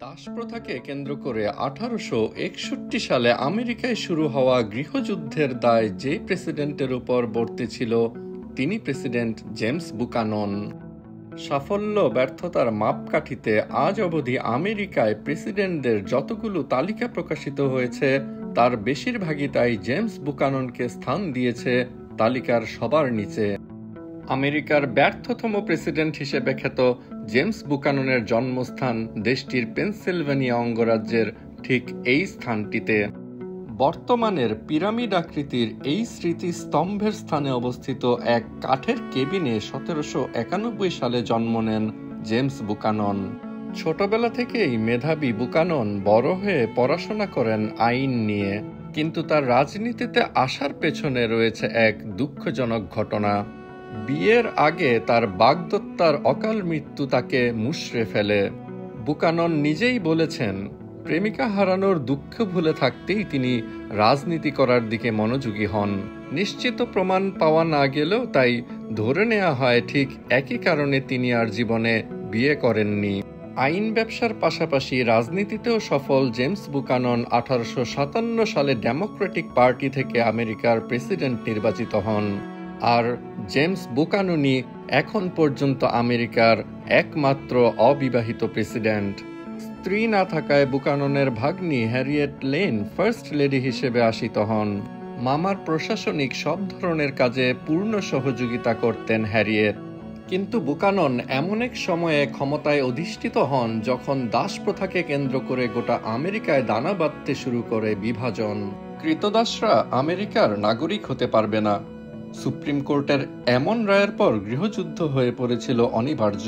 দাসপ্রথাকে কেন্দ্র করে 1861 সালে আমেরিকায় শুরু হওয়া গৃহযুদ্ধের দায় যে প্রেসিডেন্টের উপর বর্তেছিল তিনি প্রেসিডেন্ট জেমস বুকানন। সাফল্য ব্যর্থতার মাপকাঠিতে আজ অবধি আমেরিকায় প্রেসিডেন্টদের যতগুলো তালিকা প্রকাশিত হয়েছে তার বেশিরভাগই তাই জেমস বুকাননকে স্থান দিয়েছে তালিকার সবার নিচে। আমেরিকার ব্যর্থতম প্রেসিডেন্ট হিসেবে খ্যাত জেমস বুকাননের জন্মস্থান দেশটির পেনসিলভেনিয়া অঙ্গরাজ্যের ঠিক এই স্থানটিতে। বর্তমানের পিরামিড আকৃতির এই স্মৃতিস্তম্ভের স্থানে অবস্থিত এক কাঠের কেবিনে 1791 সালে জন্ম নেন জেমস বুকানন। ছোটবেলা থেকেই মেধাবী বুকানন বড় হয়ে পড়াশোনা করেন আইন নিয়ে, কিন্তু তার রাজনীতিতে আসার পেছনে রয়েছে এক দুঃখজনক ঘটনা। বিয়ের আগে তার বাগদত্তার অকাল মৃত্যু তাকে মুষড়ে ফেলে। বুকানন নিজেই বলেছেন, প্রেমিকা হারানোর দুঃখ ভুলে থাকতেই তিনি রাজনীতি করার দিকে মনোযোগী হন। নিশ্চিত প্রমাণ পাওয়া না গেলেও তাই ধরে নেওয়া হয় ঠিক একই কারণে তিনি আর জীবনে বিয়ে করেননি। আইন ব্যবসার পাশাপাশি রাজনীতিতেও সফল জেমস বুকানন 1857 সালে ডেমোক্রেটিক পার্টি থেকে আমেরিকার প্রেসিডেন্ট নির্বাচিত হন। আর জেমস বুকাননই এখন পর্যন্ত আমেরিকার একমাত্র অবিবাহিত প্রেসিডেন্ট। স্ত্রী না থাকায় বুকাননের ভাগ্নি হ্যারিয়েট লেন ফার্স্ট লেডি হিসেবে আসীত হন। মামার প্রশাসনিক সব ধরনের কাজে পূর্ণ সহযোগিতা করতেন হ্যারিয়েট। কিন্তু বুকানন এমন এক সময়ে ক্ষমতায় অধিষ্ঠিত হন যখন দাসপ্রথাকে কেন্দ্র করে গোটা আমেরিকায় দানা বাঁধতে শুরু করে বিভাজন। ক্রীতদাসরা আমেরিকার নাগরিক হতে পারবে না। সুপ্রিম কোর্টের এমন রায়ের পর গৃহযুদ্ধ হয়ে পড়েছিল অনিবার্য।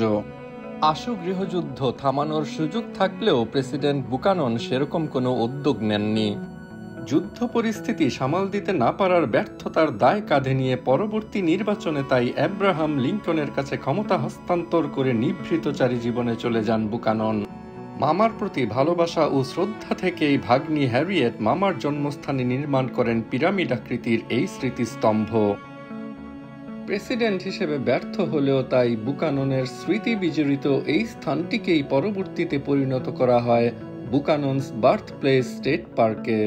আশু গৃহযুদ্ধ থামানোর সুযোগ থাকলেও প্রেসিডেন্ট বুকানন সেরকম কোনো উদ্যোগ নেননি। যুদ্ধ পরিস্থিতি সামাল দিতে না পারার ব্যর্থতার দায় কাঁধে নিয়ে পরবর্তী নির্বাচনে তাই আব্রাহাম লিঙ্কনের কাছে ক্ষমতা হস্তান্তর করে নিভৃতচারী জীবনে চলে যান বুকানন। মামার প্রতি ভালোবাসা ও শ্রদ্ধা থেকেই ভাগ্নি হ্যারিয়েট মামার জন্মস্থানে নির্মাণ করেন পিরামিড আকৃতির এই স্মৃতিস্তম্ভ। প্রেসিডেন্ট হিসেবে ব্যর্থ হলেও তাই বুকাননের স্মৃতি বিজড়িত এই স্থানটিকেই পরবর্তীতে পরিণত করা হয় বুকাননস বার্থ প্লেস স্টেট পার্কে।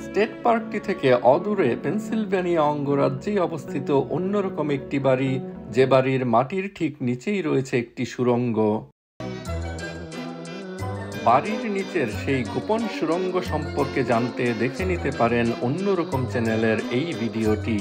স্টেট পার্কটি থেকে অদূরে পেনসিলভেনিয়া অঙ্গরাজ্যেই অবস্থিত অন্যরকম একটি বাড়ি, যে বাড়ির মাটির ঠিক নিচেই রয়েছে একটি সুড়ঙ্গ। বাড়ির নিচের সেই গোপন সুড়ঙ্গ সম্পর্কে জানতে দেখে নিতে পারেন অন্যরকম চ্যানেলের এই ভিডিওটি।